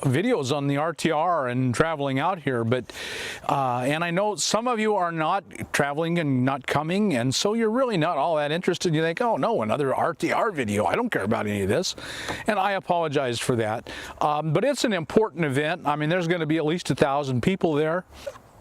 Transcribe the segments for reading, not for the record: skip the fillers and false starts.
videos on the RTR and traveling out here, but and I know some of you are not traveling and not coming, and so you're really not all that interested. You think, oh no, another RTR video, I don't care about any of this, and I apologize for that. But it's an important event. I mean, there's going to be at least 1,000 people there.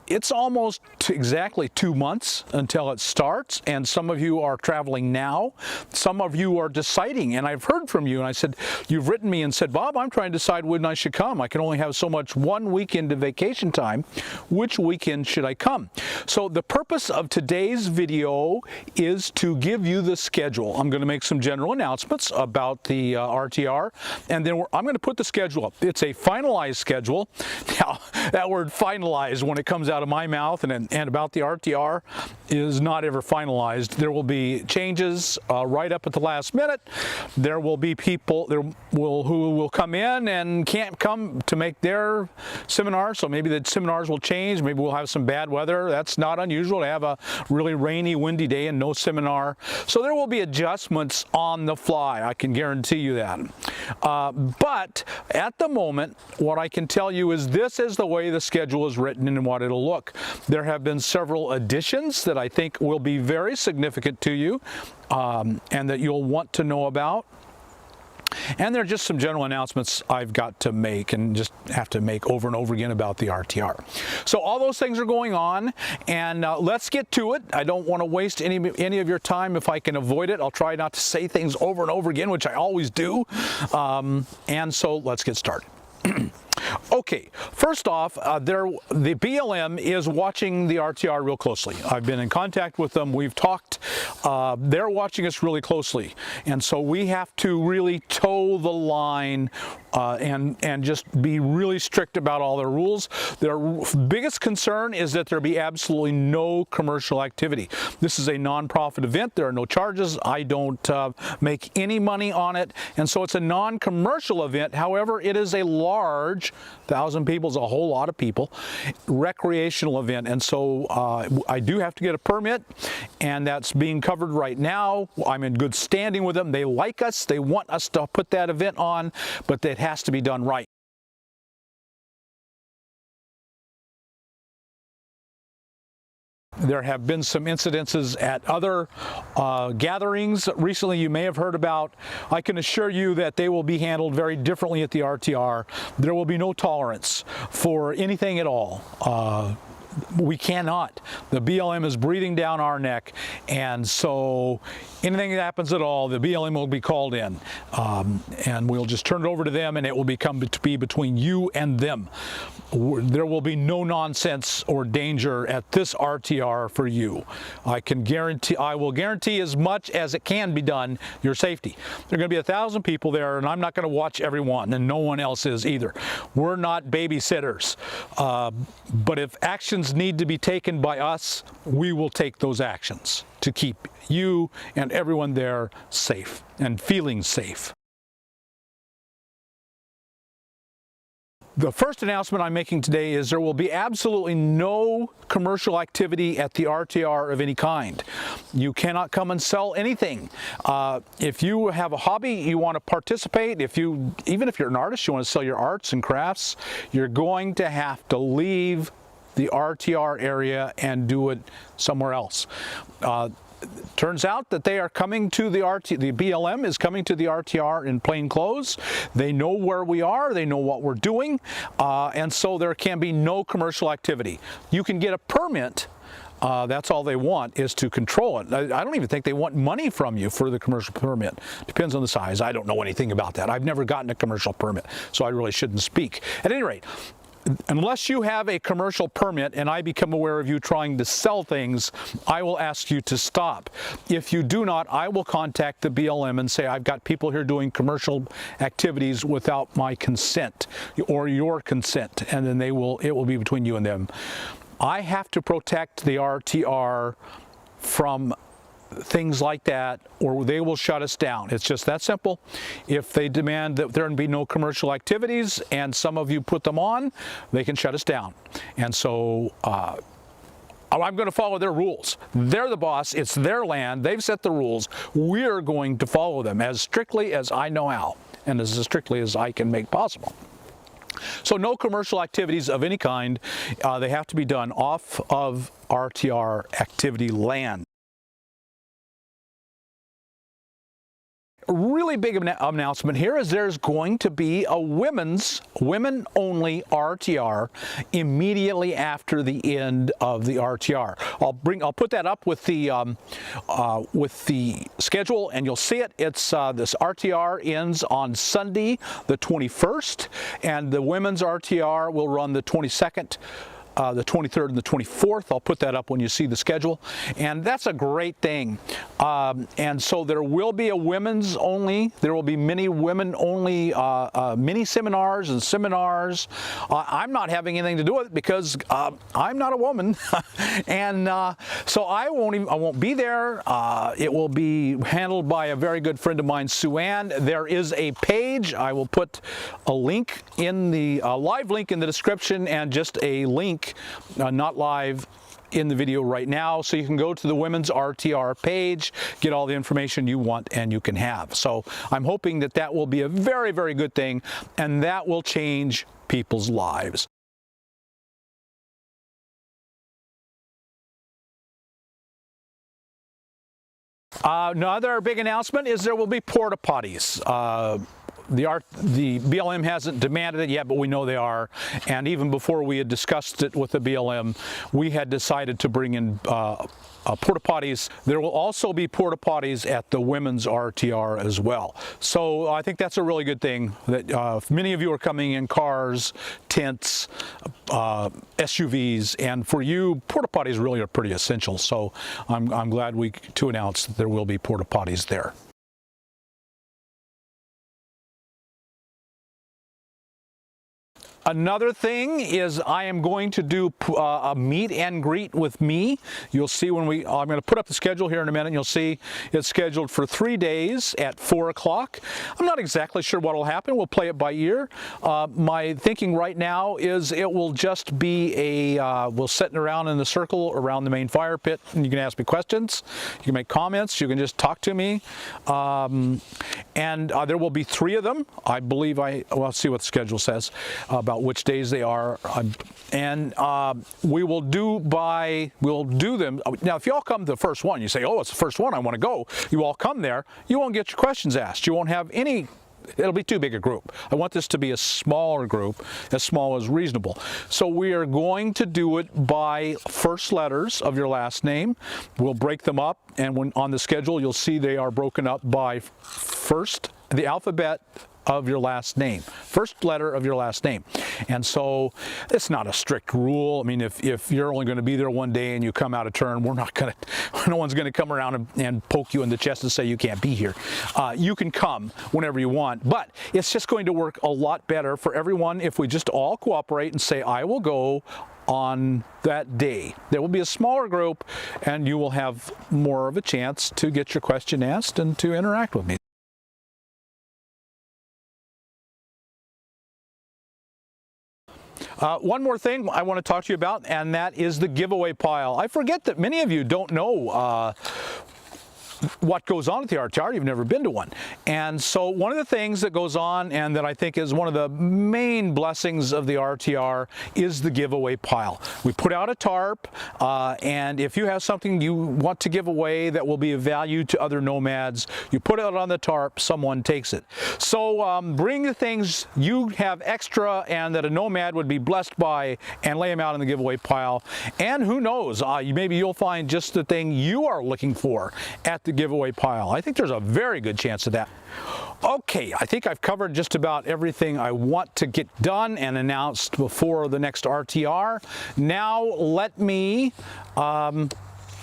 It's almost exactly 2 months until it starts, and some of you are traveling now. Some of you are deciding, and I've heard from you, and I said, you've written me and said, Bob, I'm trying to decide when I should come. I can only have so much one weekend of vacation time. Which weekend should I come? So the purpose of today's video is to give you the schedule. I'm going to make some general announcements about the RTR, and then I'm going to put the schedule up. It's a finalized schedule. Now, that word finalized, when it comes out of my mouth and about the RTR, is not ever finalized. There will be changes right up at the last minute. There will be people who will come in and can't come to make their seminar, so maybe the seminars will change. Maybe we'll have some bad weather. That's not unusual to have a really rainy, windy day and no seminar. So there will be adjustments on the fly, I can guarantee you that. But at the moment, what I can tell you is this is the way the schedule is written and what it'll look. There have been several additions that I think will be very significant to you and that you'll want to know about. And there are just some general announcements I've got to make and just have to make over and over again about the RTR. So all those things are going on, and let's get to it. I don't want to waste any of your time if I can avoid it. I'll try not to say things over and over again, which I always do. And so let's get started. Okay, first off, the BLM is watching the RTR real closely. I've been in contact with them. We've talked. They're watching us really closely, and so we have to really toe the line and just be really strict about all their rules. Their biggest concern is that there be absolutely no commercial activity. This is a non-profit event. There are no charges. I don't make any money on it, and so it's a non-commercial event. However, it is a large, 1,000 people is a whole lot of people, recreational event, and so I do have to get a permit, and that's being covered right now. I'm in good standing with them. They like us. They want us to put that event on, but it has to be done right. There have been some incidences at other gatherings recently you may have heard about. I can assure you that they will be handled very differently at the RTR. There will be no tolerance for anything at all. We cannot. The BLM is breathing down our neck, and so anything that happens at all, the BLM will be called in, and we'll just turn it over to them, and it will become to be between you and them. There will be no nonsense or danger at this RTR for you. I will guarantee as much as it can be done, your safety. There are going to be 1,000 people there, and I'm not going to watch everyone, and no one else is either. We're not babysitters, but if actions need to be taken by us, we will take those actions to keep you and everyone there safe and feeling safe. The first announcement I'm making today is there will be absolutely no commercial activity at the RTR of any kind. You cannot come and sell anything. If you have a hobby, you want to participate, even if you're an artist, you want to sell your arts and crafts, you're going to have to leave the RTR area and do it somewhere else. Turns out that they are coming to the BLM is coming to the RTR in plain clothes. They know where we are, they know what we're doing, and so there can be no commercial activity. You can get a permit. That's all they want, is to control it. I don't even think they want money from you for the commercial permit. Depends on the size. I don't know anything about that. I've never gotten a commercial permit, so I really shouldn't speak. At any rate, unless you have a commercial permit and I become aware of you trying to sell things, I will ask you to stop. If you do not, I will contact the BLM and say, I've got people here doing commercial activities without my consent or your consent, and then it will be between you and them. I have to protect the RTR from things like that, or they will shut us down. It's just that simple. If they demand that there be no commercial activities and some of you put them on, they can shut us down. And so I'm going to follow their rules. They're the boss. It's their land. They've set the rules. We're going to follow them as strictly as I know how and as strictly as I can make possible. So no commercial activities of any kind. They have to be done off of RTR activity land. A really big announcement here is there's going to be a women-only RTR immediately after the end of the RTR. I'll put that up with the schedule, and you'll see it. It's this RTR ends on Sunday, the 21st, and the women's RTR will run the 22nd. The 23rd and the 24th. I'll put that up when you see the schedule, and that's a great thing. And so there will be a women's only, there will be many women only mini seminars and seminars. I'm not having anything to do with it because I'm not a woman, and so I won't be there. It will be handled by a very good friend of mine, Sue Ann. There is a page. I will put a link in the live link in the description, and just a link, not live in the video right now, so you can go to the Women's RTR page, get all the information you want and you can have. So I'm hoping that that will be a very, very good thing, and that will change people's lives. Another big announcement is there will be porta potties. The BLM hasn't demanded it yet, but we know they are. And even before we had discussed it with the BLM, we had decided to bring in porta potties. There will also be porta potties at the women's RTR as well. So I think that's a really good thing, that many of you are coming in cars, tents, SUVs, and for you, porta potties really are pretty essential. So I'm glad to announce that there will be porta potties there. Another thing is I am going to do a meet and greet with me. You'll see when I'm going to put up the schedule here in a minute, and you'll see it's scheduled for 3 days at 4 o'clock. I'm not exactly sure what will happen. We'll play it by ear. My thinking right now is it will just be we'll sit around in the circle around the main fire pit, and you can ask me questions. You can make comments. You can just talk to me. And there will be 3 of them. I believe well, I'll see what the schedule says about which days they are, and we'll do them. Now, if you all come to the first one, you say, oh, it's the first one, I want to go. You all come there, you won't get your questions asked. You won't have any. It'll be too big a group. I want this to be a smaller group, as small as reasonable. So we are going to do it by first letters of your last name. We'll break them up, and when on the schedule, you'll see they are broken up by the alphabet of your last name, first letter of your last name. And so it's not a strict rule. I mean, if you're only going to be there one day and you come out of turn, no one's going to come around and poke you in the chest and say you can't be here. You can come whenever you want, but it's just going to work a lot better for everyone if we just all cooperate and say, I will go on that day. There will be a smaller group, and you will have more of a chance to get your question asked and to interact with me. One more thing I want to talk to you about, and that is the giveaway pile. I forget that many of you don't know what goes on at the RTR. You've never been to one. And so one of the things that goes on, and that I think is one of the main blessings of the RTR, is the giveaway pile. We put out a tarp, and if you have something you want to give away that will be of value to other nomads, you put it on the tarp, someone takes it. So bring the things you have extra and that a nomad would be blessed by, and lay them out in the giveaway pile. And who knows, maybe you'll find just the thing you are looking for at the giveaway pile. I think there's a very good chance of that. Okay, I think I've covered just about everything I want to get done and announced before the next RTR. Now let me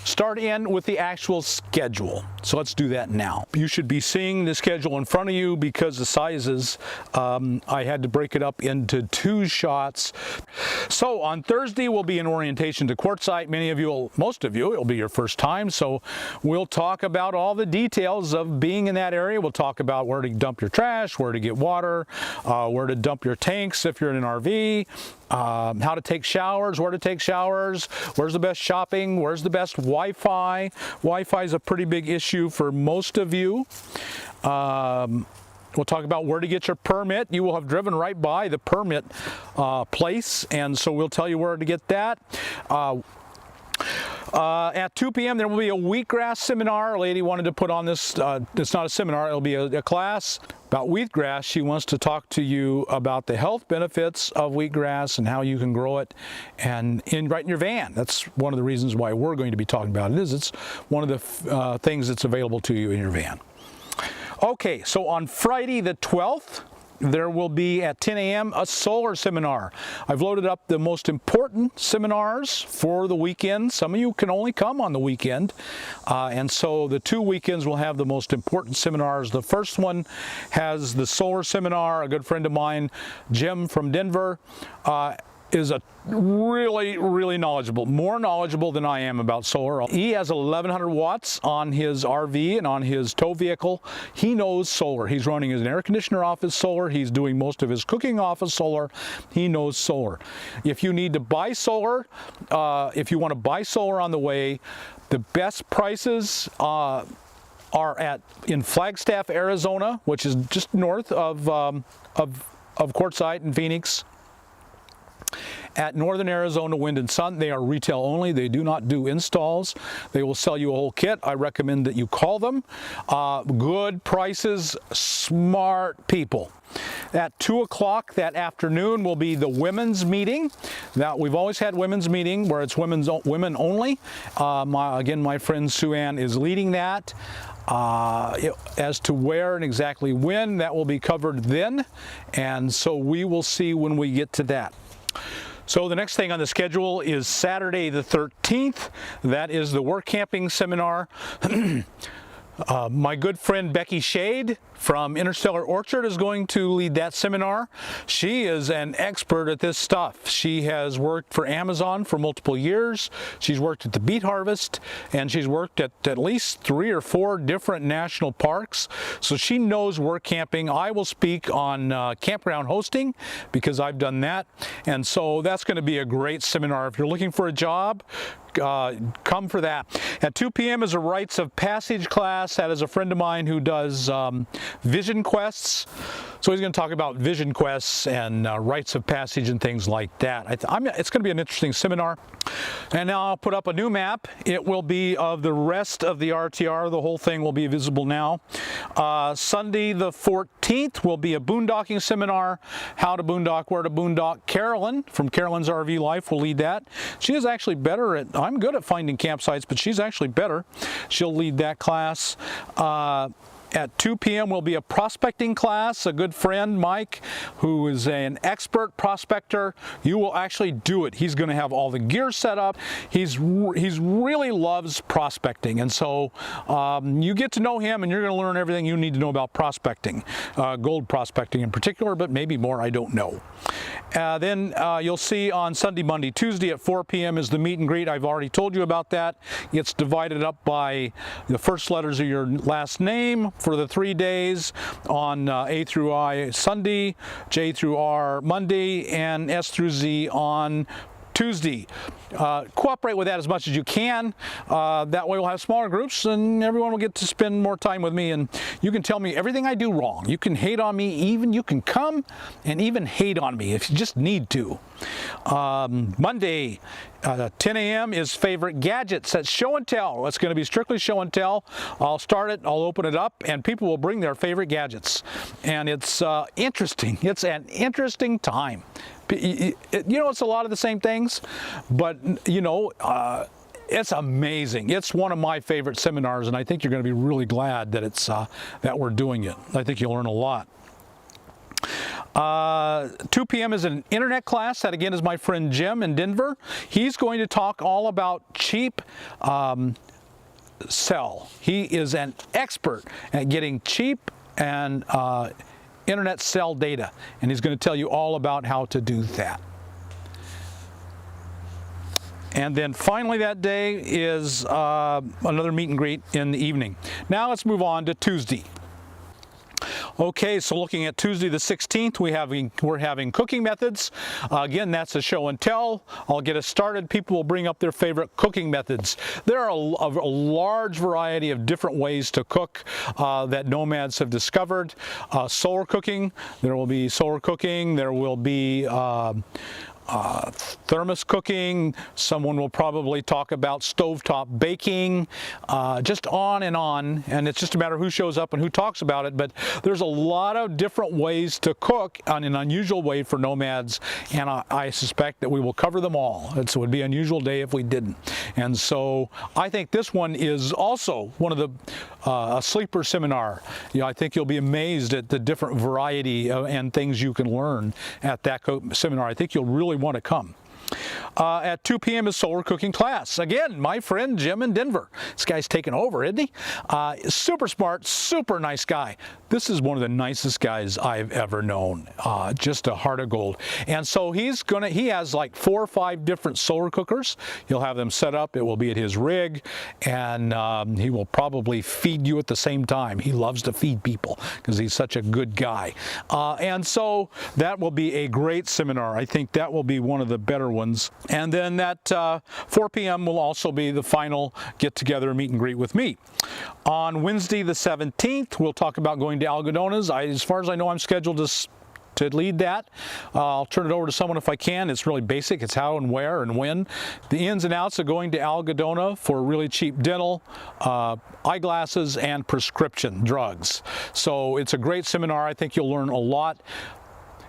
start in with the actual schedule. So let's do that now. You should be seeing the schedule in front of you because the sizes, I had to break it up into 2 shots. So on Thursday will be an orientation to Quartzsite. Most of you, it'll be your first time. So we'll talk about all the details of being in that area. We'll talk about where to dump your trash, where to get water, where to dump your tanks if you're in an RV, how to take showers, where to take showers, where's the best shopping, where's the best Wi-Fi. Wi-Fi is a pretty big issue for most of you. We'll talk about where to get your permit. You will have driven right by the permit place, and so we'll tell you where to get that. At 2 p.m. there will be a wheatgrass seminar. A lady wanted to put on this, it's not a seminar, it'll be a class about wheatgrass. She wants to talk to you about the health benefits of wheatgrass and how you can grow it and right in your van. That's one of the reasons why we're going to be talking about it. It's one of the things that's available to you in your van. Okay, so on Friday the 12th, there will be at 10 a.m. a solar seminar. I've loaded up the most important seminars for the weekend. Some of you can only come on the weekend, and so the 2 weekends will have the most important seminars. The first one has the solar seminar. A good friend of mine, Jim from Denver, is a really knowledgeable, more knowledgeable than I am about solar. He has 1100 watts on his RV and on his tow vehicle. He knows solar. He's running his air conditioner off his solar. He's doing most of his cooking off of solar. He knows solar. If you need to buy solar, if you want to buy solar on the way, the best prices are in Flagstaff, Arizona, which is just north of Quartzsite and Phoenix. At Northern Arizona Wind and Sun, they are retail only. They do not do installs. They will sell you a whole kit. I recommend that you call them. Good prices, smart people. At 2 o'clock that afternoon will be the women's meeting. Now, we've always had women's meeting where it's women only. Again, my friend Sue Ann is leading that. As to where and exactly when, that will be covered then. And so we will see when we get to that. So the next thing on the schedule is Saturday the 13th. That is the work camping seminar. My good friend Becky Shade from Interstellar Orchard is going to lead that seminar. She is an expert at this stuff. She has worked for Amazon for multiple years. She's worked at the Beet Harvest, and she's worked at least 3 or 4 different national parks. So she knows work camping. I will speak on campground hosting because I've done that. And so that's going to be a great seminar. If you're looking for a job, come for that. At 2 p.m. is a rites of passage class. That is a friend of mine who does vision quests. So he's going to talk about vision quests and rites of passage and things like that. It's going to be an interesting seminar. And now I'll put up a new map. It will be of the rest of the RTR. The whole thing will be visible now. Sunday the 14th will be a boondocking seminar. How to boondock, where to boondock. Carolyn from Carolyn's RV Life will lead that. She is actually better at, I'm good at finding campsites, but she's actually better. She'll lead that class. At 2 p.m. will be a prospecting class. A good friend, Mike, who is an expert prospector. You will actually do it. He's going to have all the gear set up. He's really loves prospecting, and so you get to know him, and you're going to learn everything you need to know about prospecting, gold prospecting in particular, but maybe more. I don't know. Then you'll see on Sunday, Monday, Tuesday at 4 p.m. is the meet and greet. I've already told you about that. It's divided up by the first letters of your last name for the 3 days on A through I Sunday, J through R Monday, and S through Z on Tuesday. Cooperate with that as much as you can. That way we'll have smaller groups and everyone will get to spend more time with me, and you can tell me everything I do wrong. You can hate on me, even you can come and even hate on me if you just need to. Monday, 10 a.m. is favorite gadgets. That's show and tell. It's going to be strictly show and tell. I'll start it, I'll open it up, and people will bring their favorite gadgets. And it's interesting. It's an interesting time. You know, it's a lot of the same things, but you know, it's amazing. It's one of my favorite seminars, and I think you're going to be really glad that it's that we're doing it. I think you'll learn a lot. 2 p.m. is an internet class. That again is my friend Jim in Denver. He's going to talk all about cheap cell. He is an expert at getting cheap and internet cell data, and he's going to tell you all about how to do that. And then finally that day is another meet and greet in the evening. Now let's move on to Tuesday. Okay, so looking at Tuesday the 16th, we're having cooking methods. Again, that's a show and tell. I'll get us started. People will bring up their favorite cooking methods. There are a large variety of different ways to cook that nomads have discovered. Solar cooking, there will be solar cooking. There will be thermos cooking. Someone will probably talk about stovetop baking, just on, and it's just a matter of who shows up and who talks about it. But there's a lot of different ways to cook in an unusual way for nomads, and I suspect that we will cover them all. It would be an unusual day if we didn't. And so I think this one is also one of the a sleeper seminar. I think you'll be amazed at the different variety and things you can learn at that seminar. I think you'll really want to come. At 2 p.m. is solar cooking class. Again, my friend Jim in Denver. This guy's taken over, isn't he? Super smart, super nice guy. This is one of the nicest guys I've ever known. Just a heart of gold. And so he has like 4 or 5 different solar cookers. He'll have them set up. It will be at his rig, and he will probably feed you at the same time. He loves to feed people because he's such a good guy. And so that will be a great seminar. I think that will be one of the better ones. And then at 4 p.m. will also be the final get-together meet and greet with me. On Wednesday the 17th, we'll talk about going to Algodones. As far as I know, I'm scheduled to lead that. I'll turn it over to someone if I can. It's really basic. It's how and where and when. The ins and outs of going to Algodona for really cheap dental, eyeglasses, and prescription drugs. So it's a great seminar. I think you'll learn a lot.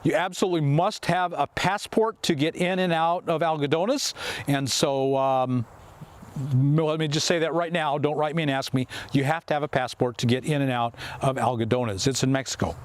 You absolutely must have a passport to get in and out of Algodones, and so let me just say that right now. Don't write me and ask me. You have to have a passport to get in and out of Algodones. It's in Mexico.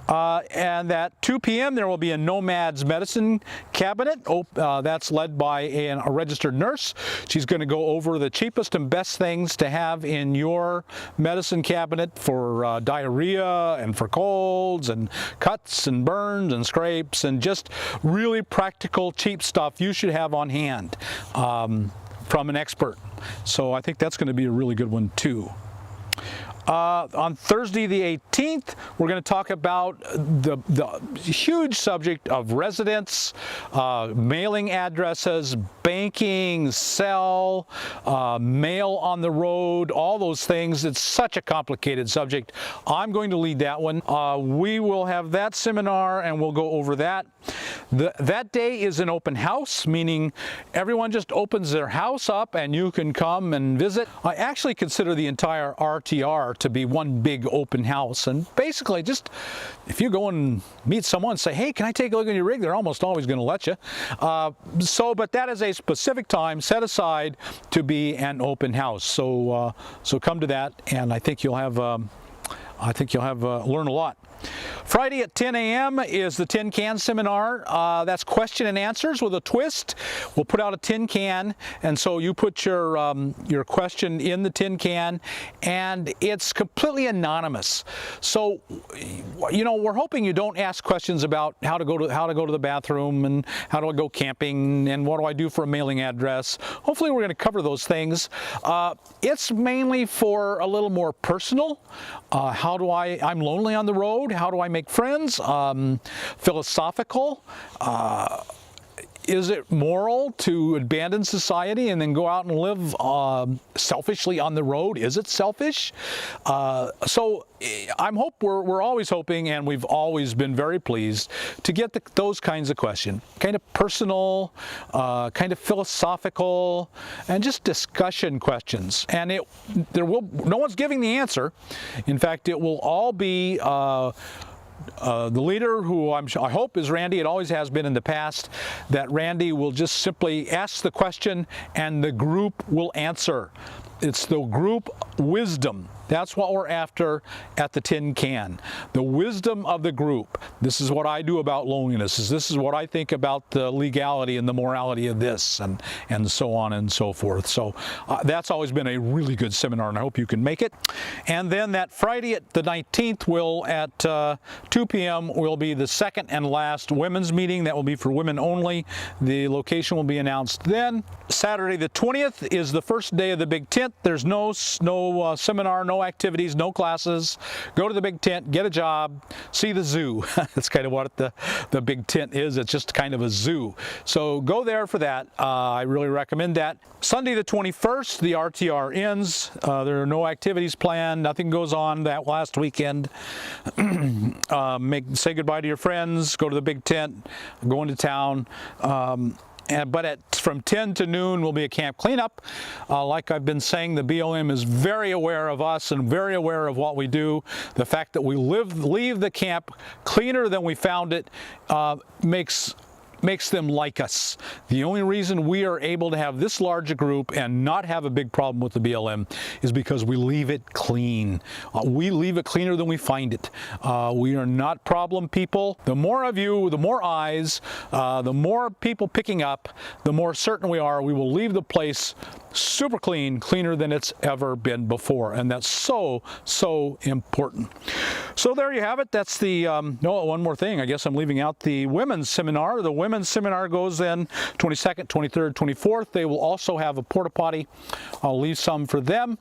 And at 2 p.m. there will be a Nomad's Medicine Cabinet. That's led by a registered nurse. She's going to go over the cheapest and best things to have in your medicine cabinet for diarrhea and for colds and cuts and burns and scrapes, and just really practical, cheap stuff you should have on hand from an expert. So I think that's going to be a really good one too. On Thursday the 18th, we're going to talk about the huge subject of residence, mailing addresses, banking, cell, mail on the road, all those things. It's such a complicated subject. I'm going to lead that one. We will have that seminar and we'll go over that. That day is an open house, meaning everyone just opens their house up and you can come and visit. I actually consider the entire RTR to be one big open house, and basically just if you go and meet someone and say, hey, can I take a look at your rig, they're almost always going to let you. But that is a specific time set aside to be an open house. So come to that, and I think you'll have learn a lot. Friday at 10 a.m. is the tin can seminar. That's question and answers with a twist. We'll put out a tin can, and so you put your question in the tin can, and it's completely anonymous. So, we're hoping you don't ask questions about how to go to the bathroom and how do I go camping and what do I do for a mailing address. Hopefully, we're going to cover those things. It's mainly for a little more personal. I'm lonely on the road. How do I make friends? Philosophical. Is it moral to abandon society and then go out and live selfishly on the road? Is it selfish? So we're always hoping, and we've always been very pleased to get those kinds of questions, kind of personal, kind of philosophical, and just discussion questions. And no one's giving the answer. In fact, it will all be the leader, who I hope is Randy. It always has been in the past, that Randy will just simply ask the question and the group will answer. It's the group wisdom. That's what we're after at the tin can. The wisdom of the group. This is what I do about loneliness. This is what I think about the legality and the morality of this, and so on and so forth. So that's always been a really good seminar, and I hope you can make it. And then that Friday at the 19th at 2 p.m. will be the second and last women's meeting. That will be for women only. The location will be announced then. Saturday the 20th is the first day of the big tent. tent, there's no seminar, no activities, no classes. Go to the big tent, get a job, see the zoo. That's kind of what the big tent is. It's just kind of a zoo. So go there for that. I really recommend that. Sunday the 21st, the RTR ends. There are no activities planned. Nothing goes on that last weekend. Say goodbye to your friends. Go to the big tent. Go into town. But from 10 to noon will be a camp cleanup. Like I've been saying, the BLM is very aware of us and very aware of what we do. The fact that we leave the camp cleaner than we found it makes them like us. The only reason we are able to have this large a group and not have a big problem with the BLM is because we leave it clean. We leave it cleaner than we find it. We are not problem people. The more of you, the more eyes, the more people picking up, the more certain we are we will leave the place super clean, cleaner than it's ever been before. And that's so, so important. So there you have it. That's the, one more thing. I guess I'm leaving out the women's seminar. The women's seminar goes then 22nd, 23rd, 24th. They will also have a porta potty. I'll leave some for them.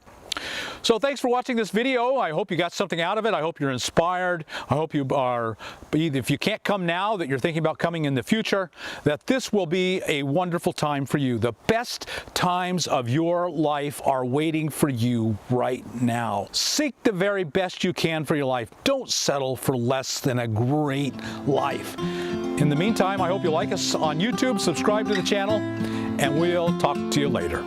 So thanks for watching this video. I hope you got something out of it. I hope you're inspired. I hope you are, if you can't come now, that you're thinking about coming in the future, that this will be a wonderful time for you. The best times of your life are waiting for you right now. Seek the very best you can for your life. Don't settle for less than a great life. In the meantime, I hope you like us on YouTube, subscribe to the channel, and we'll talk to you later.